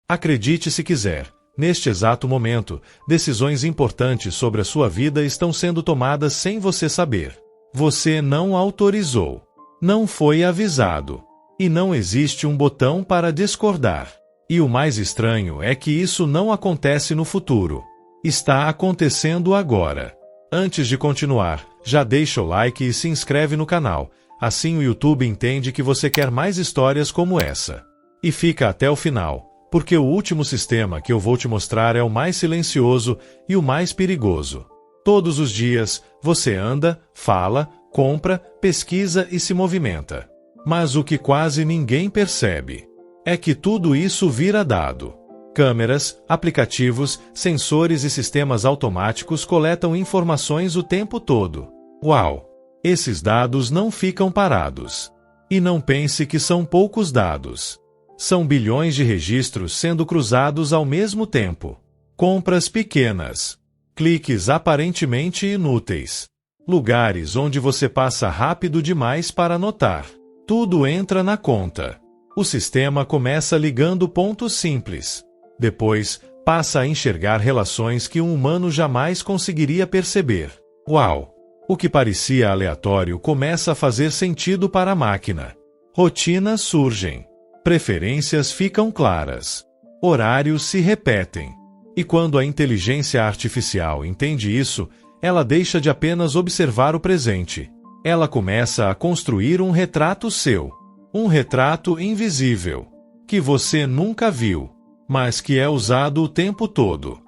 Acredite se quiser, neste exato momento, decisões importantes sobre a sua vida estão sendo tomadas sem você saber. Você não autorizou, não foi avisado, e não existe um botão para discordar. E o mais estranho é que isso não acontece no futuro. Está acontecendo agora. Antes de continuar, já deixa o like e se inscreve no canal, assim o YouTube entende que você quer mais histórias como essa. E fica até o final, porque o último sistema que eu vou te mostrar é o mais silencioso e o mais perigoso. Todos os dias, você anda, fala, compra, pesquisa e se movimenta. Mas o que quase ninguém percebe é que tudo isso vira dado. Câmeras, aplicativos, sensores e sistemas automáticos coletam informações o tempo todo. Uau! Esses dados não ficam parados. E não pense que são poucos dados. São bilhões de registros sendo cruzados ao mesmo tempo. Compras pequenas. Cliques aparentemente inúteis. Lugares onde você passa rápido demais para notar. Tudo entra na conta. O sistema começa ligando pontos simples. Depois, passa a enxergar relações que um humano jamais conseguiria perceber. Uau! O que parecia aleatório começa a fazer sentido para a máquina. Rotinas surgem. Preferências ficam claras. Horários se repetem. E quando a inteligência artificial entende isso, ela deixa de apenas observar o presente. Ela começa a construir um retrato seu. Um retrato invisível, que você nunca viu, mas que é usado o tempo todo.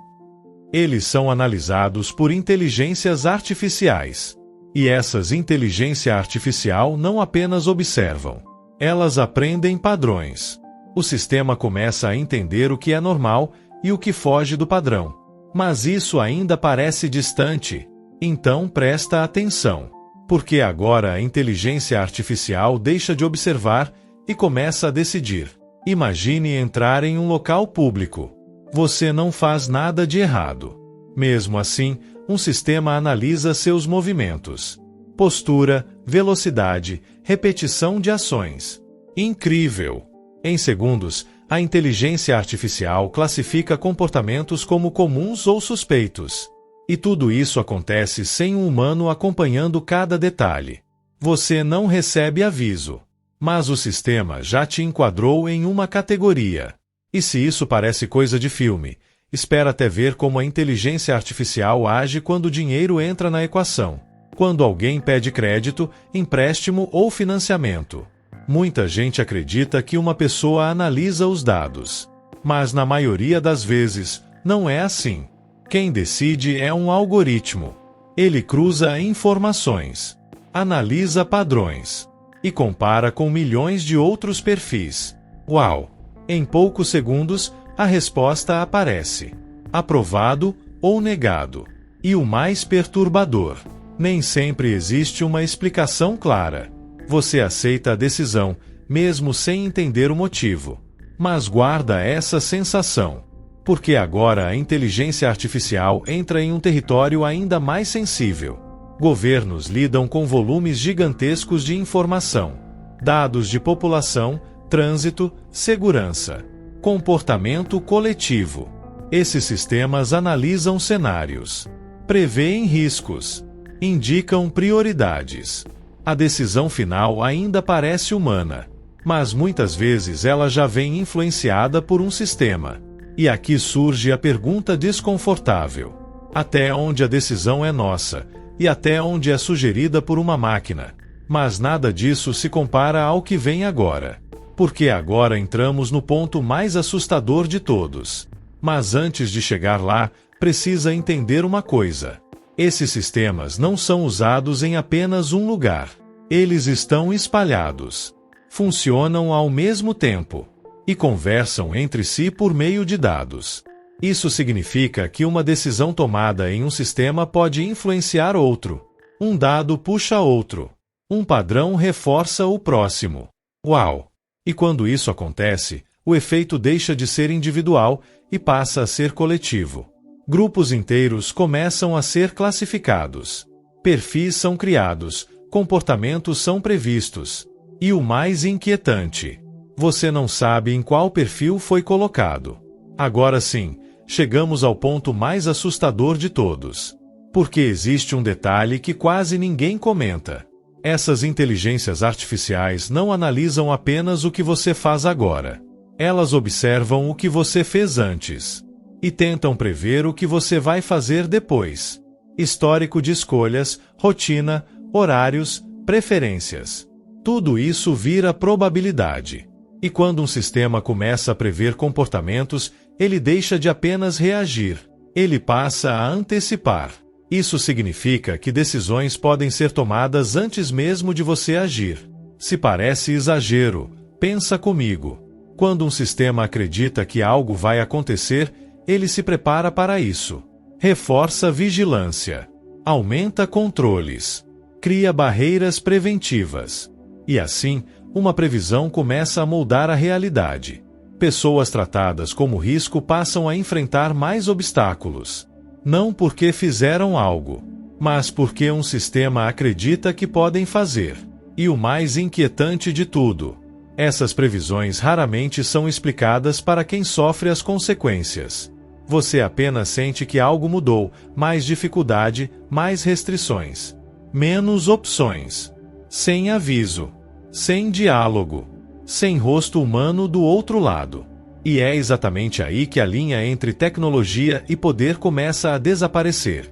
Eles são analisados por inteligências artificiais. E essas inteligência artificial não apenas observam, elas aprendem padrões. O sistema começa a entender o que é normal e o que foge do padrão. Mas isso ainda parece distante. Então presta atenção. Porque agora a inteligência artificial deixa de observar e começa a decidir. Imagine entrar em um local público. Você não faz nada de errado. Mesmo assim, um sistema analisa seus movimentos. Postura, velocidade, repetição de ações. Incrível! Em segundos, a inteligência artificial classifica comportamentos como comuns ou suspeitos. E tudo isso acontece sem um humano acompanhando cada detalhe. Você não recebe aviso, mas o sistema já te enquadrou em uma categoria. E se isso parece coisa de filme, espera até ver como a inteligência artificial age quando o dinheiro entra na equação. Quando alguém pede crédito, empréstimo ou financiamento. Muita gente acredita que uma pessoa analisa os dados. Mas na maioria das vezes, não é assim. Quem decide é um algoritmo. Ele cruza informações, analisa padrões e compara com milhões de outros perfis. Uau! Em poucos segundos, a resposta aparece. Aprovado ou negado. E o mais perturbador, nem sempre existe uma explicação clara. Você aceita a decisão, mesmo sem entender o motivo. Mas guarda essa sensação. Porque agora a inteligência artificial entra em um território ainda mais sensível. Governos lidam com volumes gigantescos de informação. Dados de população, trânsito, segurança, comportamento coletivo. Esses sistemas analisam cenários, preveem riscos, indicam prioridades. A decisão final ainda parece humana, mas muitas vezes ela já vem influenciada por um sistema. E aqui surge a pergunta desconfortável. Até onde a decisão é nossa, e até onde é sugerida por uma máquina. Mas nada disso se compara ao que vem agora. Porque agora entramos no ponto mais assustador de todos. Mas antes de chegar lá, precisa entender uma coisa. Esses sistemas não são usados em apenas um lugar. Eles estão espalhados. Funcionam ao mesmo tempo. E conversam entre si por meio de dados. Isso significa que uma decisão tomada em um sistema pode influenciar outro. Um dado puxa outro. Um padrão reforça o próximo. Uau! E quando isso acontece, o efeito deixa de ser individual e passa a ser coletivo. Grupos inteiros começam a ser classificados. Perfis são criados, comportamentos são previstos. E o mais inquietante: você não sabe em qual perfil foi colocado. Agora sim, chegamos ao ponto mais assustador de todos. Porque existe um detalhe que quase ninguém comenta. Essas inteligências artificiais não analisam apenas o que você faz agora. Elas observam o que você fez antes. E tentam prever o que você vai fazer depois. Histórico de escolhas, rotina, horários, preferências. Tudo isso vira probabilidade. E quando um sistema começa a prever comportamentos, ele deixa de apenas reagir. Ele passa a antecipar. Isso significa que decisões podem ser tomadas antes mesmo de você agir. Se parece exagero, pensa comigo. Quando um sistema acredita que algo vai acontecer, ele se prepara para isso. Reforça vigilância. Aumenta controles. Cria barreiras preventivas. E assim, uma previsão começa a moldar a realidade. Pessoas tratadas como risco passam a enfrentar mais obstáculos. Não porque fizeram algo, mas porque um sistema acredita que podem fazer. E o mais inquietante de tudo, essas previsões raramente são explicadas para quem sofre as consequências. Você apenas sente que algo mudou, mais dificuldade, mais restrições, menos opções, sem aviso, sem diálogo, sem rosto humano do outro lado. E é exatamente aí que a linha entre tecnologia e poder começa a desaparecer.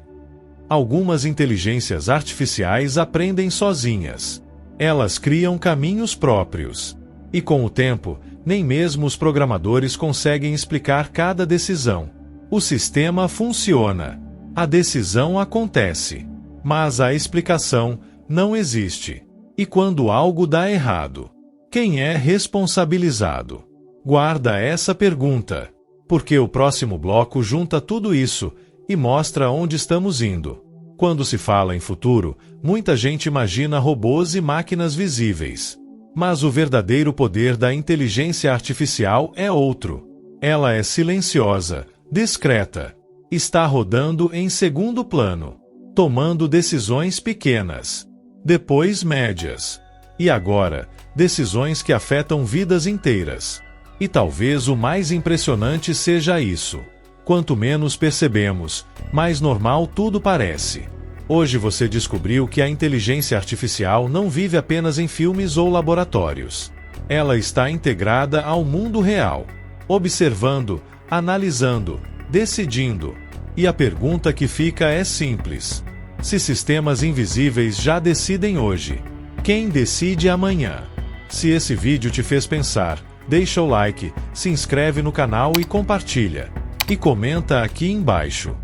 Algumas inteligências artificiais aprendem sozinhas. Elas criam caminhos próprios. E com o tempo, nem mesmo os programadores conseguem explicar cada decisão. O sistema funciona. A decisão acontece. Mas a explicação não existe. E quando algo dá errado, quem é responsabilizado? Guarda essa pergunta, porque o próximo bloco junta tudo isso e mostra onde estamos indo. Quando se fala em futuro, muita gente imagina robôs e máquinas visíveis. Mas o verdadeiro poder da inteligência artificial é outro. Ela é silenciosa, discreta. Está rodando em segundo plano, tomando decisões pequenas, depois médias, e agora, decisões que afetam vidas inteiras. E talvez o mais impressionante seja isso. Quanto menos percebemos, mais normal tudo parece. Hoje você descobriu que a inteligência artificial não vive apenas em filmes ou laboratórios. Ela está integrada ao mundo real, observando, analisando, decidindo. E a pergunta que fica é simples. Se sistemas invisíveis já decidem hoje, quem decide amanhã? Se esse vídeo te fez pensar, deixa o like, se inscreve no canal e compartilha. E comenta aqui embaixo.